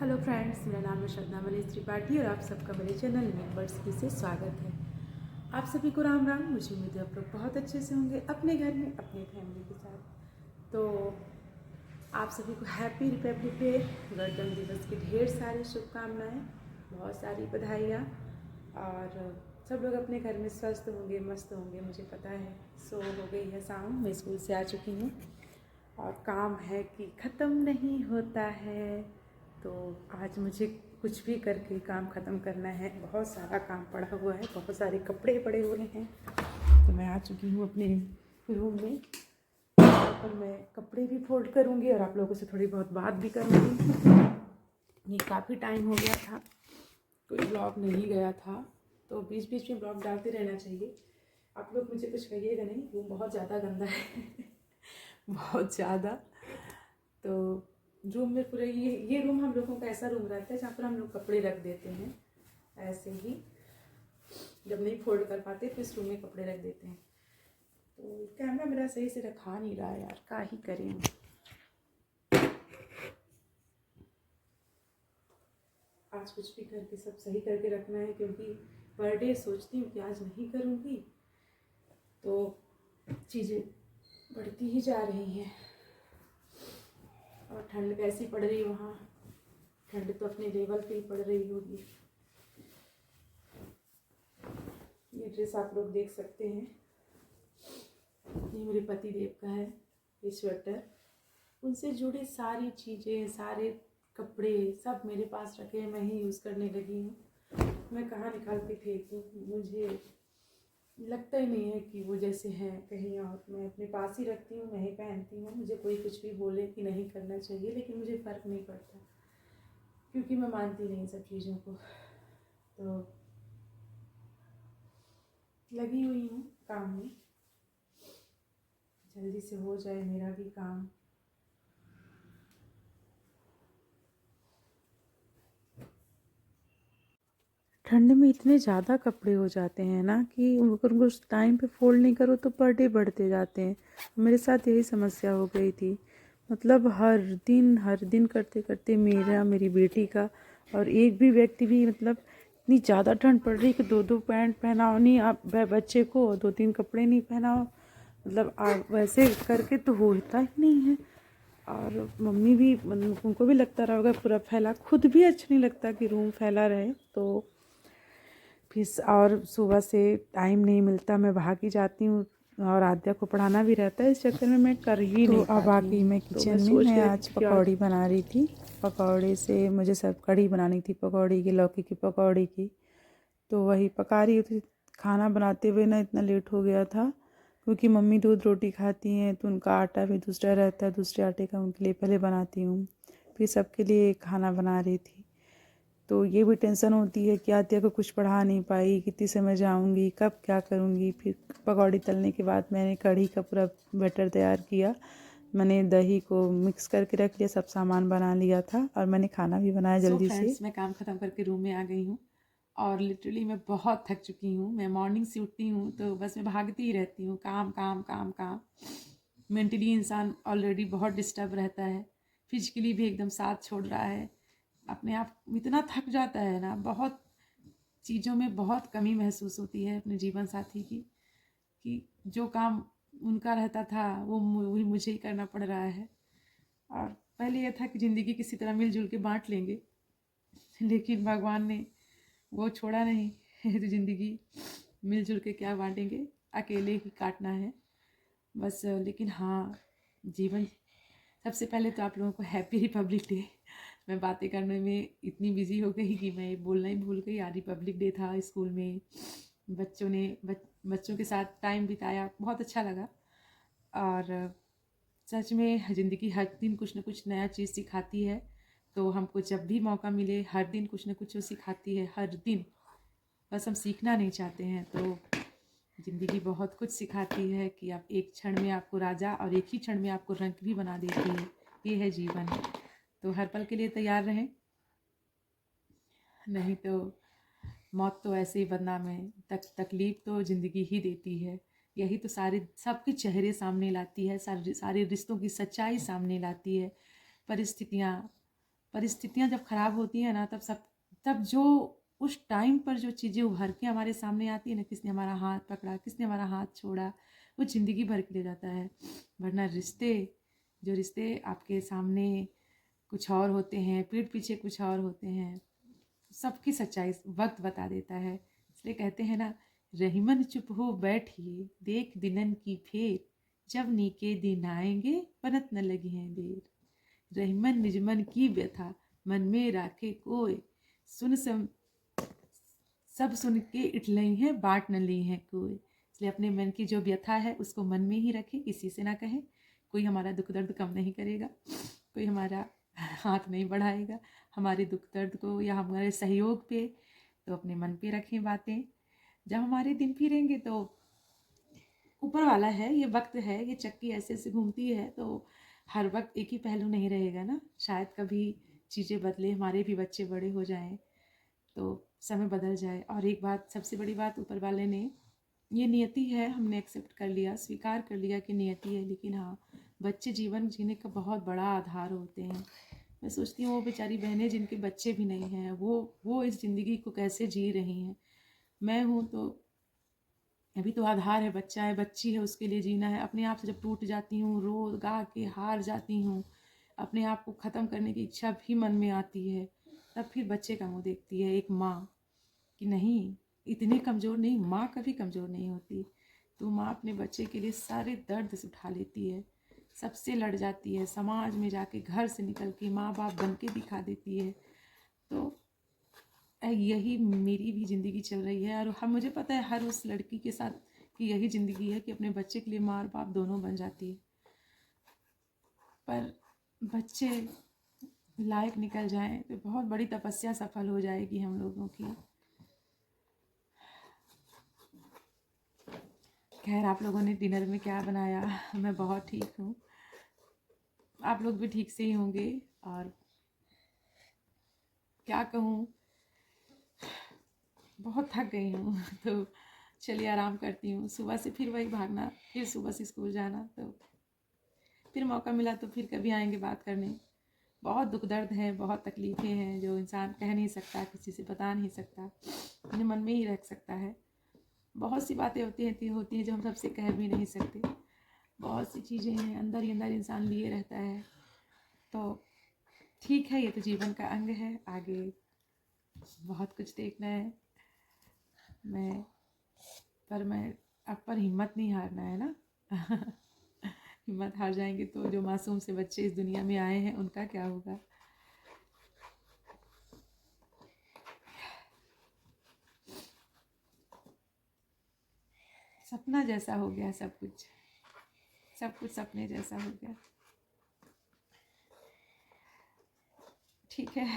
Hello friends, मेरा नाम है श्रद्धा मनीष त्रिपाठी और आप सबका मेरे चैनल में बर्ड्स से स्वागत है। आप सभी को राम राम। मुझे उम्मीद है आप लोग बहुत अच्छे से होंगे अपने घर में अपने फैमिली के साथ। तो आप सभी को हैप्पी रिपब्लिक डे, गणतंत्र दिवस की ढेर सारी शुभकामनाएँ, बहुत सारी बधाइयाँ। और सब लोग अपने घर में स्वस्थ होंगे, मस्त होंगे, मुझे पता है। सो हो गई है शाम, मैं स्कूल से आ चुकी हूँ और काम है कि ख़त्म नहीं होता है। तो आज मुझे कुछ भी करके काम ख़त्म करना है। बहुत सारा काम पड़ा हुआ है, बहुत सारे कपड़े पड़े हुए हैं। तो मैं आ चुकी हूँ अपने रूम में, यहाँ पर मैं कपड़े भी फोल्ड करूँगी और आप लोगों से थोड़ी बहुत बात भी करूँगी। ये काफ़ी टाइम हो गया था, कोई ब्लॉग नहीं गया था, तो बीच बीच में ब्लॉग डालते रहना चाहिए। आप लोग मुझे कुछ कहिएगा नहीं, रूम बहुत ज़्यादा गंदा है बहुत ज़्यादा। तो रूम में पूरा ये रूम हम लोगों का ऐसा रूम रहता है जहाँ पर हम लोग कपड़े रख देते हैं। ऐसे ही जब नहीं फोल्ड कर पाते तो इस रूम में कपड़े रख देते हैं। तो कैमरा मेरा सही से रखा नहीं रहा है यार, क्या ही करें। आज कुछ भी करके सब सही करके रखना है, क्योंकि पर डे सोचती हूँ कि आज नहीं करूँगी तो चीज़ें बढ़ती ही जा रही हैं। और ठंड कैसी पड़ रही है वहाँ, ठंड तो अपने लेवल पे ही पड़ रही होगी। ये ड्रेस आप लोग देख सकते हैं, ये मेरे पति देव का है। ये स्वेटर, उनसे जुड़ी सारी चीज़ें, सारे कपड़े सब मेरे पास रखे हैं, मैं ही यूज़ करने लगी हूँ। मैं कहाँ निकाल के फेंकूँ, मुझे लगता ही नहीं है कि वो जैसे हैं कहीं और। मैं अपने पास ही रखती हूँ, मैं ही पहनती हूँ। मुझे कोई कुछ भी बोले कि नहीं करना चाहिए, लेकिन मुझे फ़र्क नहीं पड़ता, क्योंकि मैं मानती नहीं सब चीज़ों को। तो लगी हुई हूँ काम में, जल्दी से हो जाए मेरा भी काम। ठंड में इतने ज़्यादा कपड़े हो जाते हैं ना कि अगर उनको टाइम पे फोल्ड नहीं करो तो पर डे बढ़ते जाते हैं। मेरे साथ यही समस्या हो गई थी। मतलब हर दिन करते करते मेरा, मेरी बेटी का और एक भी व्यक्ति भी, मतलब इतनी ज़्यादा ठंड पड़ रही कि दो दो पैंट पहनाओ नहीं आप बच्चे को, दो तीन कपड़े नहीं पहनाओ। मतलब वैसे करके तो होता ही नहीं है। और मम्मी भी, उनको भी लगता रहा होगा पूरा फैला, खुद भी अच्छा नहीं लगता कि रूम फैला रहे। तो फिर और सुबह से टाइम नहीं मिलता, मैं भागी जाती हूँ और आद्या को पढ़ाना भी रहता है, इस चक्कर में मैं कर ही नहीं पाती हूँ। अब आ गई मैं किचन में। मैं आज पकौड़ी बना रही थी। पकौड़े से मुझे सब कढ़ी बनानी थी, पकौड़ी की, लौकी की पकौड़ी की। तो वही पका रही थी। खाना बनाते हुए ना इतना लेट हो गया था, क्योंकि मम्मी दूध रोटी खाती हैं तो उनका आटा भी दूसरा रहता है, दूसरे आटे का उनके लिए पहले बनाती हूँ, फिर सबके लिए खाना बना रही थी। तो ये भी टेंशन होती है कि आद्या को कुछ पढ़ा नहीं पाई, कितनी समय जाऊँगी, कब क्या करूँगी। फिर पकौड़ी तलने के बाद मैंने कढ़ी का पूरा बैटर तैयार किया। मैंने दही को मिक्स करके रख लिया, सब सामान बना लिया था और मैंने खाना भी बनाया जल्दी से। मैं काम ख़त्म करके रूम में आ गई हूँ और लिटरली मैं बहुत थक चुकी हूँ। मैं मॉर्निंग से उठती हूँ तो बस मैं भागती ही रहती हूँ, काम काम काम काम। मेंटली इंसान ऑलरेडी बहुत डिस्टर्ब रहता है, फिजिकली भी एकदम साथ छोड़ रहा है। अपने आप इतना थक जाता है ना, बहुत चीज़ों में बहुत कमी महसूस होती है अपने जीवन साथी की, कि जो काम उनका रहता था वो मुझे ही करना पड़ रहा है। और पहले यह था कि ज़िंदगी किसी तरह मिलजुल के बांट लेंगे, लेकिन भगवान ने वो छोड़ा नहीं तो ज़िंदगी मिलजुल के क्या बांटेंगे, अकेले ही काटना है बस। लेकिन हाँ, जीवन, सबसे पहले तो आप लोगों को हैप्पी रिपब्लिक डे। मैं बातें करने में इतनी बिजी हो गई कि मैं बोलना ही भूल गई। आज रिपब्लिक डे था, स्कूल में बच्चों के साथ टाइम बिताया, बहुत अच्छा लगा। और सच में ज़िंदगी हर दिन कुछ न कुछ नया चीज़ सिखाती है। तो हमको जब भी मौका मिले, हर दिन कुछ न कुछ वो सिखाती है, हर दिन। बस हम सीखना नहीं चाहते हैं। तो ज़िंदगी बहुत कुछ सिखाती है कि आप एक क्षण में आपको राजा और एक ही क्षण में आपको रंक भी बना देती है। ये है जीवन। तो हर पल के लिए तैयार रहें, नहीं तो मौत तो ऐसे ही बदनाम है। तकलीफ़ तो ज़िंदगी ही देती है। यही तो सारे सबके चेहरे सामने लाती है, सारे रिश्तों की सच्चाई सामने लाती है। परिस्थितियाँ परिस्थितियाँ जब ख़राब होती हैं ना, तब जो उस टाइम पर जो चीज़ें उभर के हमारे सामने आती है ना, किसने हमारा हाथ पकड़ा, किसने हमारा हाथ छोड़ा, वो ज़िंदगी भर के ले जाता है। वरना जो रिश्ते आपके सामने कुछ और होते हैं, पीठ पीछे कुछ और होते हैं, सबकी सच्चाई वक्त बता देता है। इसलिए कहते हैं ना, रहीमन चुप हो बैठिए देख दिनन की फेर, जब नीके दिन आएंगे बनत न लगी हैं देर। रहीमन निजमन की व्यथा मन में राखे कोय, सब सुन के इठलई है बाट न ली है कोई। इसलिए अपने मन की जो व्यथा है उसको मन में ही रखे, किसी से ना कहे। कोई हमारा दुख दर्द कम नहीं करेगा, कोई हमारा हाथ नहीं बढ़ाएगा हमारे दुख दर्द को या हमारे सहयोग पे। तो अपने मन पे रखें बातें। जब हमारे दिन फिरेंगे तो ऊपर वाला है, ये वक्त है, ये चक्की ऐसे ऐसे घूमती है, तो हर वक्त एक ही पहलू नहीं रहेगा ना। शायद कभी चीज़ें बदले, हमारे भी बच्चे बड़े हो जाएं तो समय बदल जाए। और एक बात, सबसे बड़ी बात, ऊपर वाले ने ये नियति है, हमने एक्सेप्ट कर लिया, स्वीकार कर लिया कि नियति है। लेकिन हाँ, बच्चे जीवन जीने का बहुत बड़ा आधार होते हैं। मैं सोचती हूँ वो बेचारी बहनें जिनके बच्चे भी नहीं हैं, वो इस ज़िंदगी को कैसे जी रही हैं। मैं हूँ तो अभी तो आधार है, बच्चा है, बच्ची है, उसके लिए जीना है। अपने आप से जब टूट जाती हूँ, रो गा के हार जाती हूँ, अपने आप को ख़त्म करने की इच्छा भी मन में आती है, तब फिर बच्चे का मुँह देखती है एक माँ कि नहीं, इतने कमज़ोर नहीं, माँ कभी कमज़ोर नहीं होती। तो माँ अपने बच्चे के लिए सारे दर्द से उठा लेती है, सबसे लड़ जाती है, समाज में जाके घर से निकल के माँ बाप बन के दिखा देती है। तो यही मेरी भी ज़िंदगी चल रही है। और हम, मुझे पता है हर उस लड़की के साथ कि यही ज़िंदगी है कि अपने बच्चे के लिए माँ और बाप दोनों बन जाती है। पर बच्चे लायक निकल जाएं तो बहुत बड़ी तपस्या सफल हो जाएगी हम लोगों की। खैर, आप लोगों ने डिनर में क्या बनाया? मैं बहुत ठीक हूँ, आप लोग भी ठीक से ही होंगे। और क्या कहूँ, बहुत थक गई हूँ तो चलिए आराम करती हूँ। सुबह से फिर वही भागना, फिर सुबह से स्कूल जाना, तो फिर मौका मिला तो फिर कभी आएंगे बात करने। बहुत दुख दर्द है, बहुत तकलीफ़ें हैं जो इंसान कह नहीं सकता, किसी से बता नहीं सकता, अपने मन में ही रख सकता है। बहुत सी बातें होती हैं जो हम सबसे कह भी नहीं सकते। बहुत सी चीज़ें हैं, अंदर ही अंदर इंसान लिए रहता है। तो ठीक है, ये तो जीवन का अंग है, आगे बहुत कुछ देखना है। मैं अब पर हिम्मत नहीं हारना है ना हिम्मत हार जाएंगे तो जो मासूम से बच्चे इस दुनिया में आए हैं उनका क्या होगा। सपना जैसा हो गया सब कुछ सपने जैसा हो गया। ठीक है,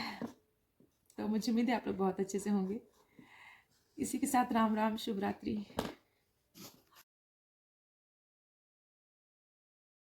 तो मुझे उम्मीद है आप लोग बहुत अच्छे से होंगे। इसी के साथ राम राम, शुभ रात्रि।